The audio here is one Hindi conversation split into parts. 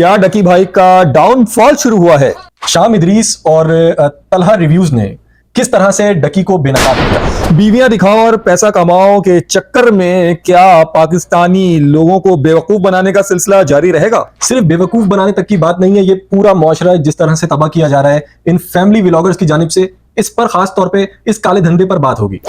क्या डकी भाई का डाउनफॉल शुरू हुआ है? शाम इदरीस और तलहा रिव्यूज ने किस तरह से डकी को बेनकाब किया? बीवियां दिखाओ और पैसा कमाओ के चक्कर में क्या पाकिस्तानी लोगों को बेवकूफ बनाने का सिलसिला जारी रहेगा? सिर्फ बेवकूफ बनाने तक की बात नहीं है, ये पूरा मुआशरा जिस तरह से तबाह किया जा रहा है इन फैमिली व्लॉगर्स की जानिब से, इस पर खास तौर पे इस काले धंधे पर बात होगी।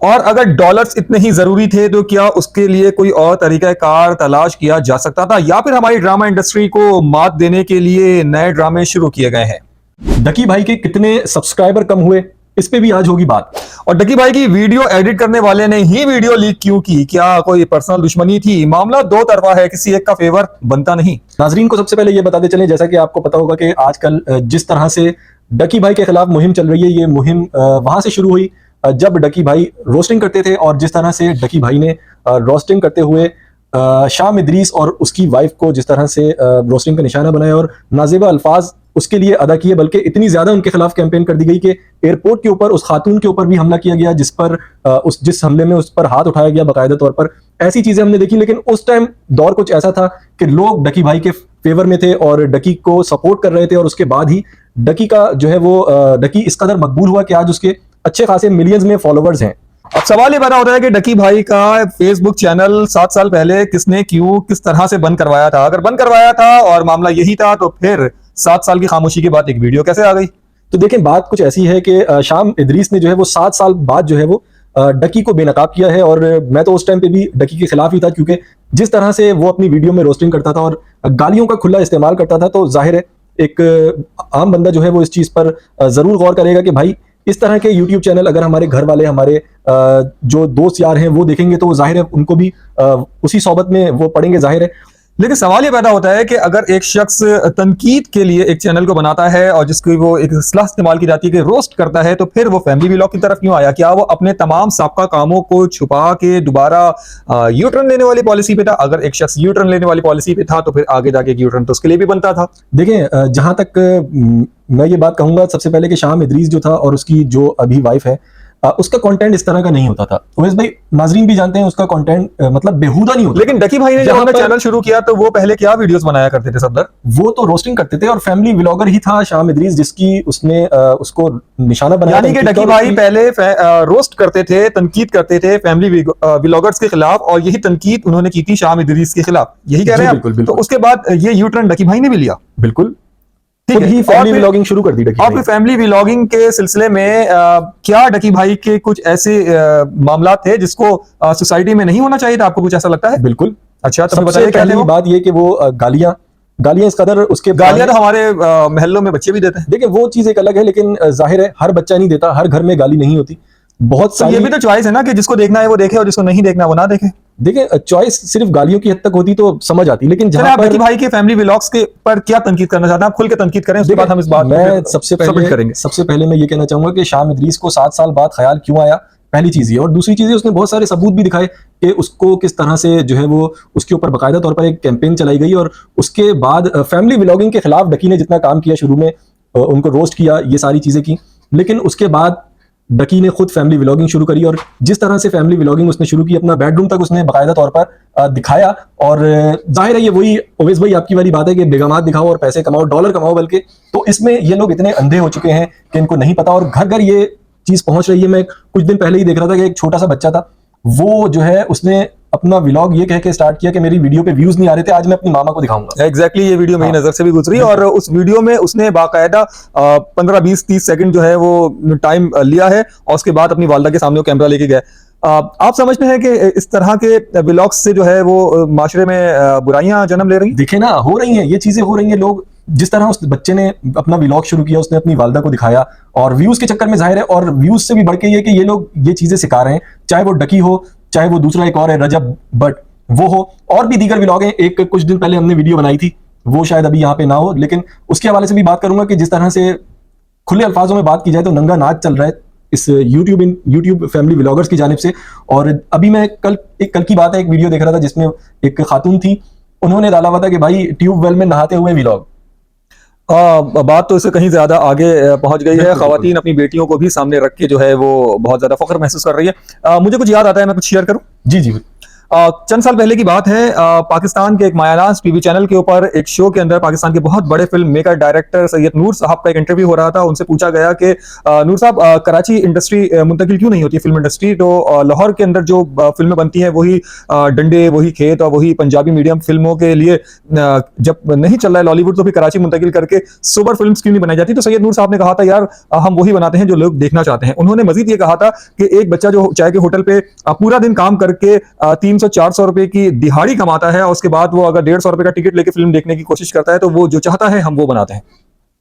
और अगर डॉलर्स इतने ही जरूरी थे तो क्या उसके लिए कोई और तरीका कार तलाश किया जा सकता था, या फिर हमारी ड्रामा इंडस्ट्री को मात देने के लिए नए ड्रामे शुरू किए गए हैं? डकी भाई के कितने सब्सक्राइबर कम हुए, इस पे भी आज होगी बात। और डकी भाई की वीडियो एडिट करने वाले ने ही वीडियो लीक क्यों की? क्या कोई पर्सनल दुश्मनी थी? मामला दो तरफा है, किसी एक का फेवर बनता नहीं। नाजरीन को सबसे पहले यह बताते चले, जैसा कि आपको पता होगा कि आजकल जिस तरह से डकी भाई के खिलाफ मुहिम चल रही है, ये मुहिम वहां से शुरू हुई जब डकी भाई रोस्टिंग करते थे, और जिस तरह से डकी भाई ने रोस्टिंग करते हुए शाम इदरीस और उसकी वाइफ को जिस तरह से रोस्टिंग का निशाना बनाया और नाजेबा अल्फाज उसके लिए अदा किए, बल्कि इतनी ज्यादा उनके खिलाफ कैंपेन कर दी गई कि एयरपोर्ट के ऊपर उस खातून के ऊपर भी हमला किया गया, जिस हमले में उस पर हाथ उठाया गया बाकायदा तौर पर। ऐसी चीजें हमने देखी, लेकिन उस टाइम दौर कुछ ऐसा था कि लोग डकी भाई के फेवर में थे और डकी को सपोर्ट कर रहे थे, और उसके बाद ही डकी का जो है वो डकी इस कदर मकबूल हुआ कि आज उसके अच्छे खासे मिलियंस में फॉलोवर्स हैं। अब सवाल ये पैदा होता है कि डकी भाई का फेसबुक चैनल 7 साल पहले किसने क्यों किस तरह से बंद करवाया था? अगर बंद करवाया था और मामला यही था तो फिर 7 साल की खामोशी के बाद एक वीडियो कैसे आ गई? तो देखें, बात कुछ ऐसी है कि शाम इदरीस ने जो है वो 7 साल बाद जो है वो डकी को बेनकाब किया है, और मैं तो उस टाइम पे भी डकी के खिलाफ ही था, क्योंकि जिस तरह से वो अपनी वीडियो में रोस्टिंग करता था और गालियों का खुला इस्तेमाल करता था, तो जाहिर है एक आम बंदा जो है वो इस चीज पर जरूर गौर करेगा कि भाई इस तरह के YouTube चैनल अगर हमारे घर वाले, हमारे जो दोस्त यार हैं वो देखेंगे तो जाहिर है उनको भी उसी सोबत में वो पढ़ेंगे, जाहिर है। लेकिन सवाल ये पैदा होता है कि अगर एक शख्स तनकीद के लिए एक चैनल को बनाता है और जिसकी वो एक इस्लाह इस्तेमाल की जाती है कि रोस्ट करता है, तो फिर वो फैमिली व्लॉग की तरफ क्यों आया? क्या वो अपने तमाम साबका कामों को छुपा के दोबारा यू टर्न लेने वाली पॉलिसी पे था? अगर एक शख्स यू टर्न लेने वाली पॉलिसी पे था तो फिर आगे जाके यू टर्न तो उसके लिए भी बनता था। देखें, जहां तक मैं ये बात कहूंगा सबसे पहले कि शाम इदरीस जो था और उसकी जो अभी वाइफ है, उसका कंटेंट इस तरह का नहीं होता था। उवैस भाई, नाजरीन भी जानते हैं उसका कंटेंट मतलब बेहुदा नहीं होता। लेकिन डकी भाई ने जब अपना चैनल शुरू किया तो वो पहले क्या वीडियोस बनाया करते थे सफदर? वो तो रोस्टिंग करते थे और फैमिली व्लॉगर ही था शाम इदरीस, जिसकी उसने उसको निशाना बनाया। यानी कि डकी भाई पहले रोस्ट करते थे, तनकीद करते थे फैमिली व्लॉगर्स के खिलाफ, और यही तनकीद उन्होंने की थी शाम इदरीस के खिलाफ। यही कह रहे हैं? बिल्कुल। तो उसके बाद ये यू टर्न डकी भाई ने भी लिया। बिल्कुल, खुद ही फैमिली व्लॉगिंग शुरू कर दी डकी भाई। और फैमिली व्लॉगिंग के सिलसिले में क्या डकी भाई के कुछ ऐसे मामला थे जिसको सोसाइटी में नहीं होना चाहिए था? आपको कुछ ऐसा लगता है? बिल्कुल। अच्छा, तो बताइए। पहली बात ये कि वो गालियां इस कदर, उसके गालियां तो हमारे महल्लों में बच्चे भी देते हैं। देखिए, वो चीज एक अलग है, लेकिन जाहिर है हर बच्चा नहीं देता, हर घर में गाली नहीं होती। बहुत सारी ये भी तो चॉइस है ना कि जिसको देखना है वो देखे और जिसको नहीं देखना वो ना देखे। देखिए, चॉइस सिर्फ गालियों की हद तक होती तो समझ आती, लेकिन जहां पर डकी भाई के फैमिली व्लॉग्स के पर क्या तनकीद करना चाहते हैं आप? खुल के तनकीद करें, उसके बाद हम इस बात में सबसे पहले मैं ये कहना चाहूंगा कि शाम इदरीस को 7 साल बाद ख्याल क्यों आया, पहली चीज ये। और दूसरी चीज, उसने बहुत सारे सबूत भी दिखाए कि उसको किस तरह से जो है वो उसके ऊपर बाकायदा तौर पर एक कैंपेन चलाई गई, और उसके बाद फैमिली व्लॉगिंग के खिलाफ डकी ने जितना काम किया, शुरू में उनको रोस्ट किया, ये सारी चीजें की, लेकिन उसके बाद डकी ने खुद फैमिली व्लॉगिंग शुरू करी, और जिस तरह से फैमिली व्लॉगिंग उसने शुरू की, अपना बेडरूम तक उसने बाकायदा तौर पर दिखाया। और जाहिर है ये वही ओवैस भाई आपकी वाली बात है कि बेगमात दिखाओ और पैसे कमाओ, डॉलर कमाओ, बल्कि तो इसमें ये लोग इतने अंधे हो चुके हैं कि इनको नहीं पता, और घर घर ये चीज पहुंच रही है। मैं कुछ दिन पहले ही देख रहा था कि एक छोटा सा बच्चा था, वो जो है उसने अपना व्लॉग ये कह के स्टार्ट किया कि मेरी वीडियो पे व्यूज नहीं आ रहे थे, आज मैं अपनी मामा को दिखाऊंगा। एग्जैक्टली, ये वीडियो मेरी नजर से भी गुजरी, और उस वीडियो में उसने बाकायदा 15, 20, 30 सेकंड जो है वो टाइम लिया है, और उसके बाद अपनी वालदा के सामने वो कैमरा लेके गए। आप समझते हैं कि इस तरह के व्लॉग्स से जो है वो माशरे में बुराइयां जन्म ले रही हैं? देखे ना, हो रही हैं ये चीजें, हो रही हैं। लोग जिस तरह उस बच्चे ने अपना व्लॉग शुरू किया, उसने अपनी वालदा को दिखाया, और व्यूज के चक्कर में जाहिर है, और व्यूज से भी बढ़ के ये कि ये लोग ये चीजें सिखा रहे हैं, चाहे वो डकी हो, चाहे वो दूसरा एक और है रजब बट वो हो, और भी दीगर व्लॉग हैं। एक कुछ दिन पहले हमने वीडियो बनाई थी, वो शायद अभी यहाँ पे ना हो, लेकिन उसके हवाले से भी बात करूंगा कि जिस तरह से खुले अल्फाजों में बात की जाए तो नंगा नाच चल रहा है इस यूट्यूब फैमिली व्लॉगर्स की जानिब से। और अभी मैं कल की बात है, एक वीडियो देख रहा था जिसमें एक खातून थी, उन्होंने डाला हुआ था कि भाई ट्यूबवेल में नहाते हुए व्लॉग। बात तो इससे कहीं ज्यादा आगे पहुंच गई है। खवातीन अपनी बेटियों को भी सामने रख के जो है वो बहुत ज्यादा फख्र महसूस कर रही है। मुझे कुछ याद आता है, मैं कुछ शेयर करूं? जी जी। चंद साल पहले की बात है, पाकिस्तान के एक मायानाज टीवी चैनल के ऊपर एक शो के अंदर पाकिस्तान के बहुत बड़े फिल्म मेकर डायरेक्टर सैयद नूर साहब का एक इंटरव्यू हो रहा था। उनसे पूछा गया कि नूर साहब, कराची इंडस्ट्री मुंतकिल क्यों नहीं होती फिल्म इंडस्ट्री? तो लाहौर के अंदर जो फिल्में बनती हैं वही डंडे, वही खेत और वही पंजाबी मीडियम फिल्मों के लिए जब नहीं चल रहा है लॉलीवुड, तो फिर कराची मुंतकिल करके सुपर फिल्म क्यों नहीं बनाई जाती? तो सैयद नूर साहब ने कहा था, यार हम वही बनाते हैं जो लोग देखना चाहते हैं। उन्होंने मजीद ये कहा था कि एक बच्चा जो चाय के होटल पे पूरा दिन काम करके 300-400 रुपए की दिहाड़ी कमाता है और उसके बाद वो अगर 150 रुपए का टिकट लेके फिल्म देखने की कोशिश करता है, तो वो जो चाहता है हम वो बनाते हैं।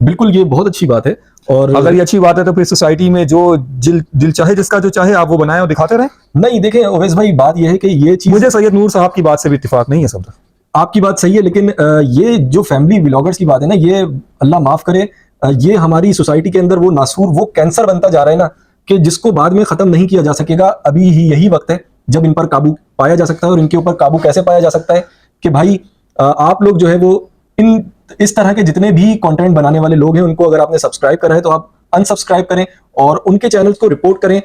बिल्कुल, ये बहुत अच्छी बात है। और अगर ये अच्छी बात है तो फिर सोसाइटी में जो दिल चाहे जिसका जो चाहे आप वो बनाएं और दिखाते रहें। नहीं, देखें ओवैस भाई, बात यह है कि ये चीज, मुझे सैयद नूर साहब की बात से भी इत्तेफाक नहीं है सब। आपकी बात सही है, लेकिन ये जो फैमिली व्लॉगर्स की बात है ना, ये अल्लाह माफ करे, ये हमारी सोसाइटी के अंदर वो नासूर, वो कैंसर बनता जा रहा है ना, कि जिसको बाद में खत्म नहीं किया जा सकेगा। अभी ही यही वक्त है जब इन पर काबू पाया जा सकता है। और इनके ऊपर काबू कैसे पाया जा सकता है कि भाई आप लोग जो है वो इस तरह के जितने भी कंटेंट बनाने वाले लोग हैं, उनको अगर आपने सब्सक्राइब करा है तो आप अनसब्सक्राइब करें और उनके चैनल्स को रिपोर्ट करें।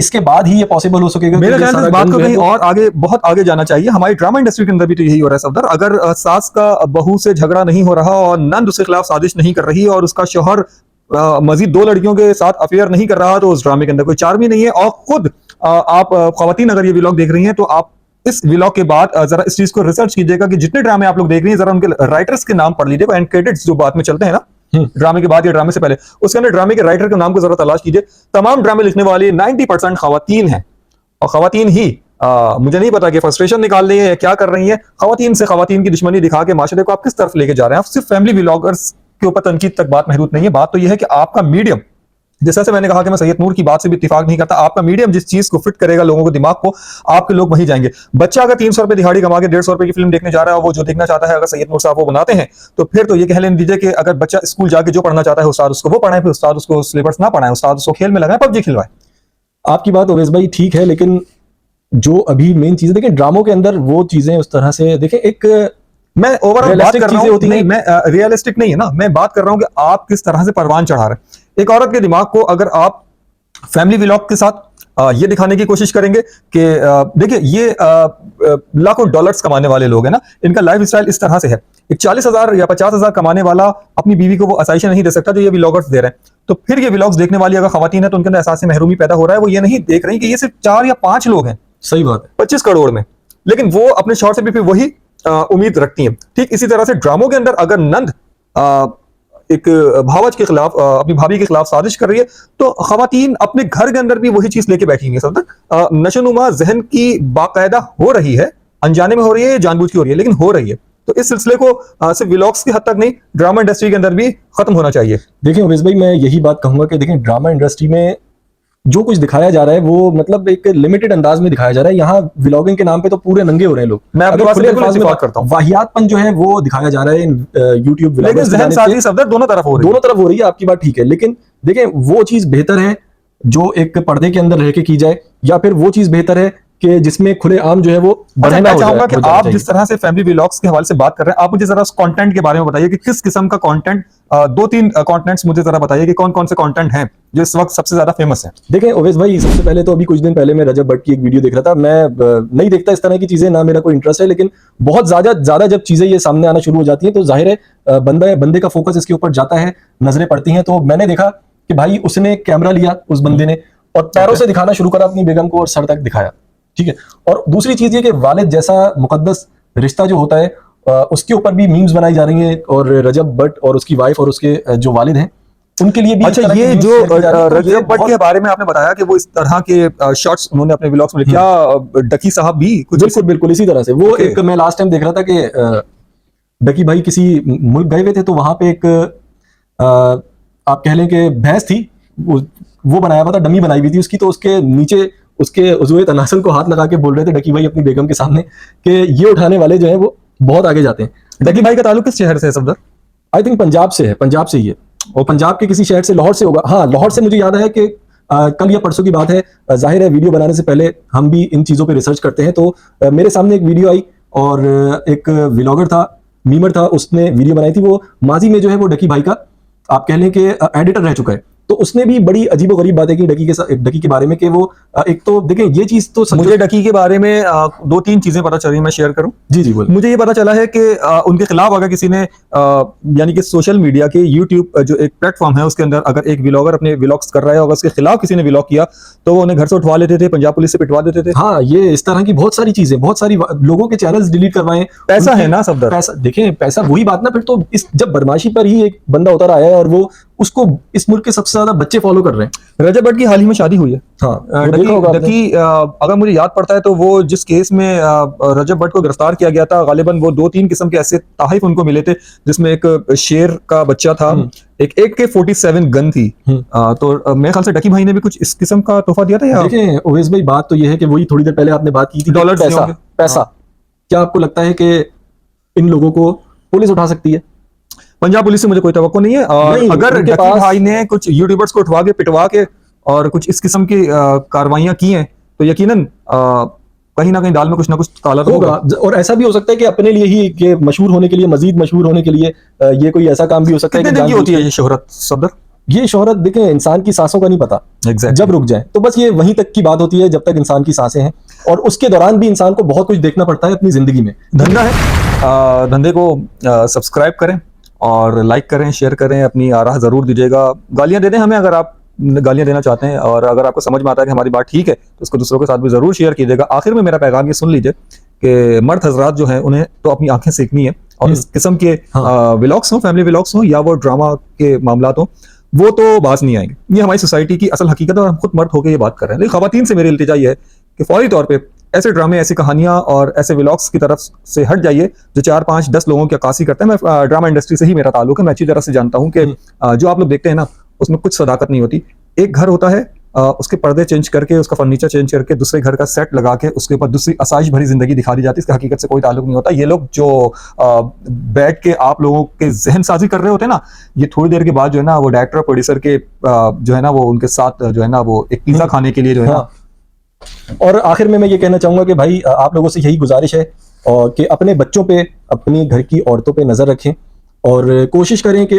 इसके बाद ही ये पॉसिबल हो सकेगा। मेरे ख्याल से इस बात को कहीं और आगे, बहुत आगे जाना चाहिए। हमारी ड्रामा इंडस्ट्री के अंदर भी तो यही हो रहा है सफदर। अगर सास का बहू से झगड़ा नहीं हो रहा और नंद उसके खिलाफ साजिश नहीं कर रही और उसका शौहर मजीद 2 लड़कियों के साथ अफेयर नहीं कर रहा, तो उस ड्रामे के अंदर कोई चार्म ही नहीं है। और खुद आप खवातीन अगर ये व्लॉग देख रही हैं तो आप इस व्लॉग के बाद जरा इस चीज को रिसर्च कीजिएगा कि जितने ड्रामे आप लोग देख रही हैं, जरा उनके राइटर्स के नाम पढ़ लीजिएगा। एंड क्रेडिट्स जो बाद में चलते हैं ना ड्रामे के बाद या ड्रामे से पहले, उसके अंदर ड्रामे के राइटर के नाम को जरा तलाश कीजिए। तमाम ड्रामे लिखने वाली 90% खवातीन हैं और खवातीन ही मुझे नहीं पता कि फ्रस्ट्रेशन निकाल रही है या क्या कर रही है। खवातीन से खवातीन की दुश्मनी दिखा के माशरे को आप किस तरफ लेके जा रहे हैं? आप सिर्फ फैमिली व्लॉगर्स के ऊपर तनकीद तक बात महदूद नहीं है। बात तो यह है कि आपका मीडियम, जैसा से मैंने कहा कि मैं सैयद नूर की बात से भी इत्तेफाक नहीं करता, आपका मीडियम जिस चीज को फिट करेगा लोगों को, दिमाग को, आपके लोग वहीं जाएंगे। बच्चा अगर 300 रुपए दिहाड़ी कमा के 150 रुपए की फिल्म देखने जा रहा है और वो जो देखना चाहता है अगर सैयद नूर साहब वो बनाते हैं, तो फिर तो ये कह लेने दीजिए कि अगर बच्चा स्कूल जाके जो पढ़ना चाहता है उस्ताद उसको वो पढ़ाए, फिर उस्ताद उसको सिलेबस ना पढ़ाए, उस्ताद उसको खेल में लगाए, पबजी खिलवाए। आपकी बात ओवैस भाई ठीक है, लेकिन जो अभी मेन चीज है, देखिए ड्रामों के अंदर वो चीजें उस तरह से, देखिए एक मैं ओवरऑल बात कर रहा हूं, होती नहीं, मैं रियलिस्टिक नहीं है ना, मैं बात कर रहा हूं कि आप किस तरह से परवान चढ़ा रहे हैं एक औरत के दिमाग को। अगर आप फैमिली व्लॉग के साथ ये दिखाने की कोशिश करेंगे कि देखिए ये लाखों डॉलर्स कमाने वाले लोग हैं ना, इनका लाइफ स्टाइल इस तरह से है। एक 40,000 या 50,000 कमाने वाला अपनी बीवी को वो आसाइशें नहीं दे सकता जो ये व्लॉगर्स दे रहे हैं। तो फिर ये व्लॉग्स देखने वाली अगर खवातीन है तो उनके अंदर एहसास महरूमी पैदा हो रहा है। वो ये नहीं देख रही कि ये सिर्फ 4 या 5 लोग हैं, सही बात है, 25 करोड़ में, लेकिन वो अपने शॉर्ट से भी फिर वही उम्मीद रखती हैं। ठीक इसी तरह से ड्रामों के अंदर अगर नंद एक भावज के खिलाफ, अपनी भाभी के खिलाफ साजिश कर रही है, तो खवातीन अपने घर के अंदर भी वही चीज लेके बैठी हैं। सब तक नशोनुमा जहन की बाकायदा हो रही है, अनजाने में हो रही है, जानबूझ की हो रही है, लेकिन हो रही है। तो इस सिलसिले को सिर्फ व्लॉग्स की हद तक नहीं, ड्रामा इंडस्ट्री के अंदर भी खत्म होना चाहिए। देखिए ओवैस भाई, मैं यही बात कहूंगा कि देखिए ड्रामा इंडस्ट्री में जो कुछ दिखाया जा रहा है वो मतलब एक लिमिटेड अंदाज में दिखाया जा रहा है। यहाँ व्लॉगिंग के नाम पे तो पूरे नंगे हो रहे हैं लोग। मैं आपके बात से बिल्कुल इत्तेफाक करता हूँ। वाहियातपन जो है वो दिखाया जा रहा है यूट्यूब, लेकिन जहन साजी सफदर दोनों तरफ हो रही है। दोनों तरफ हो रही है, आपकी बात ठीक है, लेकिन देखिए वो चीज बेहतर है जो एक पर्दे के अंदर रह के की जाए, या फिर वो चीज बेहतर है कि जिसमें खुले आम जो है वो बढ़ाना हो चाहूंगा कि आप जिस तरह से फैमिली व्लॉग्स के हवाले से बात कर रहे हैं, आप मुझे जरा उस कंटेंट के बारे में बताइए कि किस किस्म का कंटेंट, 2-3 कंटेंट्स मुझे जरा बताइए कि कौन कौन से कंटेंट हैं जो इस वक्त सबसे ज्यादा फेमस हैं। देखें ओवैस भाई, सबसे पहले तो अभी कुछ दिन पहले मैं रजब भट्ट की एक वीडियो देख रहा था। मैं नहीं देखता इस तरह की चीजें, ना मेरा कोई इंटरेस्ट है, लेकिन बहुत ज्यादा जब चीजें ये सामने आना शुरू हो जाती हैं तो जाहिर है बंदे का फोकस इसके ऊपर जाता है, नजरें पड़ती हैं। तो मैंने देखा कि भाई उसने कैमरा लिया, उस बंदे ने, और पैरों से दिखाना शुरू करा अपनी बेगम को और सर तक दिखाया। ठीक है, और दूसरी चीज ये कि वालिद जैसा मुकद्दस रिश्ता जो होता है उसके ऊपर भी मीम्स बनाई जा रही हैं, और रजब भट्ट और उसकी वाइफ और उसके जो वालिद हैं उनके लिए भी। अच्छा, ये जो रजब भट्ट के बारे में आपने बताया कि वो इस तरह के शॉट्स उन्होंने अपने व्लॉग्स में, क्या डकी साहब भी कुछ? बिल्कुल इसी तरह से वो एक, मैं लास्ट टाइम देख रहा था कि डकी भाई किसी मुल्क गए हुए थे, तो वहां पे एक आप कह लें कि भैंस थी, वो बनाया हुआ था, डमी बनाई हुई थी उसकी, तो उसके नीचे उसके उज़्वे तनासल को हाथ लगा के बोल रहे थे डकी भाई अपनी बेगम के सामने कि ये उठाने वाले जो है वो बहुत आगे जाते हैं। डकी भाई का ताल्लुक किस शहर से है सफदर? आई थिंक पंजाब से है, पंजाब से ही है, और पंजाब के किसी शहर से, लाहौर से होगा। हाँ, लाहौर से मुझे याद है कि कल या परसों की बात है। जाहिर है वीडियो बनाने से पहले हम भी इन चीज़ों पे रिसर्च करते हैं, तो मेरे सामने एक वीडियो आई और एक व्लॉगर था, मीमर था, उसने वीडियो बनाई थी। वो माजी में जो है वो डकी भाई का आप कह लें कि एडिटर रह चुका है। तो उसने भी बड़ी अजीबोगरीब बातें की डकी के बारे में कि वो एक तो देखें ये चीज तो मुझे डकी के बारे में 2-3 चीजें पता चली, मैं शेयर करूं। जी जी बोल। मुझे ये पता चला है कि उनके खिलाफ अगर किसी ने यानी कि सोशल मीडिया के यूट्यूब जो एक प्लेटफॉर्म है उसके अंदर अगर एक व्लॉगर अपने व्लॉग्स कर रहा है, अगर उसके खिलाफ किसी ने व्लॉग किया तो वो उन्हें घर से उठवा लेते थे, पंजाब पुलिस से पिटवा देते थे। हाँ, ये इस तरह की बहुत सारी चीजें, बहुत सारी लोगों के चैनल्स डिलीट करवाएं। पैसा उनकी- है ना सफदर। पैसा, देखें पैसा वही बात ना, फिर तो इस जब बदमाशी पर ही एक बंदा उतर आया है और वो उसको इस मुल्क के सबसे ज्यादा बच्चे फॉलो कर रहे हैं। रजब भट्ट की हाल ही में शादी हुई है। हाँ, वो देखा होगा आपने। डकी अगर मुझे याद पड़ता है तो वो जिस केस में रजब भट्ट को गिरफ्तार किया गया था, गालिबन वो 2-3 किस्म के ऐसे तोहफे उनको मिले थे, जिसमें एक शेर का बच्चा था, एक AK-47 गन थी। तो मेरे ख्याल से डकी भाई ने भी कुछ इस किस्म का तोहफा दिया था या देखें ओवैस भाई, बात तो ये है कि वही थोड़ी देर पहले आपने बात की थी कि डॉलर्स पैसा होंगे। पैसा क्या आपको लगता है कि इन लोगों को पुलिस उठा सकती है? पंजाब पुलिस से मुझे कोई तवक्को नहीं है। और नहीं, अगर उनके डकी पास- भाई ने कुछ यूट्यूबर्स को उठवा के पिटवा के और कुछ इस किस्म की कार्रवाइयां की हैं तो यकीनन कहीं ना कहीं दाल में कुछ ना कुछ काला तो होगा। होगा। और ऐसा भी हो सकता है कि अपने लिए ही कि मशहूर होने के लिए, मजीद मशहूर होने के लिए ये कोई ऐसा काम भी हो सकता है कितने कि दिन की जानबूझ होती है ये शोहरत सफदर? के- ये शोहरत देखें, इंसान की सांसों का नहीं पता। एग्जैक्टली। जब रुक जाए तो बस ये वहीं तक की बात होती है जब तक इंसान की सांसें हैं, और उसके दौरान भी इंसान को बहुत कुछ देखना पड़ता है अपनी जिंदगी में। धंधा है, धंधे को सब्सक्राइब करें और लाइक करें, शेयर करें, अपनी आराह जरूर दीजिएगा। गालियां दे दें हमें अगर आप गालियां देना चाहते हैं, और अगर आपको समझ में आता है कि हमारी बात ठीक है तो उसको दूसरों के साथ भी जरूर शेयर कीजिएगा। आखिर में मेरा पैगाम ये सुन लीजिए कि मर्द हजरात जो हैं उन्हें तो अपनी आंखें सेकनी है, और इस किस्म के व्लॉग्स हों, फैमिली व्लॉग्स हों या वो ड्रामा के मामलात हों, वो तो बाज नहीं आएंगे। ये हमारी सोसाइटी की असल हकीकत है और हम खुद मर्द होकर ये बात कर रहे हैं। लेकिन खवातीन से मेरी इल्तिजा ये है कि फौरी तौर पे ऐसे ड्रामे, ऐसी कहानियां और ऐसे व्लॉग्स की तरफ से हट जाइए जो 4-5-10 लोगों की अक्कासी करते हैं। मैं ड्रामा इंडस्ट्री से ही मेरा ताल्लुक है, मैं अच्छी तरह से जानता हूं कि जो आप लोग देखते हैं ना उसमें कुछ सदाकत नहीं होती। एक घर होता है, उसके पर्दे चेंज करके, उसका फर्नीचर चेंज करके, दूसरे घर का सेट लगा के उसके ऊपर दूसरी आसाइश भरी जिंदगी दिखा दी जाती है। इसका हकीकत से कोई ताल्लुक नहीं होता। ये लोग जो बैठ के आप लोगों के जहन साजी कर रहे होते हैं ना, ये थोड़ी देर के बाद जो है ना वो डायरेक्टर प्रोड्यूसर के जो है ना वो उनके साथ जो है ना वो एक पिज्जा खाने के लिए जो है ना। और आखिर में मैं ये कहना चाहूंगा कि भाई आप लोगों से यही गुजारिश है और कि अपने बच्चों पे, अपनी घर की औरतों पे नजर रखें और कोशिश करें कि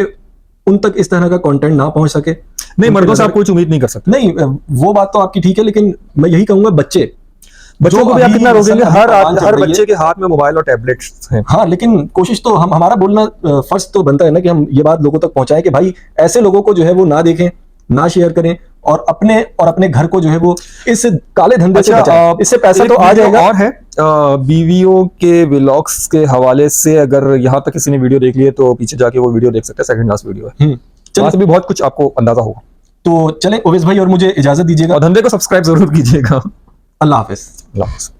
उन तक इस तरह का कंटेंट ना पहुंच सके। नहीं, मर्दों से आप कुछ उम्मीद नहीं कर सकते। नहीं, वो बात तो आपकी ठीक है, लेकिन मैं यही कहूंगा बच्चों को भी आप कितना रोकेंगे? हर बच्चे के के हाथ में मोबाइल और टैबलेट्स हैं। हाँ, लेकिन कोशिश तो हमारा बोलना फर्ज तो बनता है ना कि हम ये बात लोगों तक पहुंचाएं कि भाई ऐसे लोगों को जो है वो ना देखें, ना शेयर करें, और अपने घर को जो है वो इस काले धंधे से बचाएं। इससे पैसा तो आ जाएगा। और है बीवियों के व्लॉग्स के हवाले से, अगर यहाँ तक किसी ने वीडियो देख लिए तो पीछे जाके वो वीडियो देख सकते हैं, सेकंड लास्ट वीडियो है। वहां से भी बहुत कुछ आपको अंदाजा होगा। तो चलें ओवैस भाई, और मुझे इजाजत दीजिएगा। और धंधे को सब्सक्राइब जरूर कीजिएगा। अल्लाह हाफिज। अल्लाह हाफ़िज़।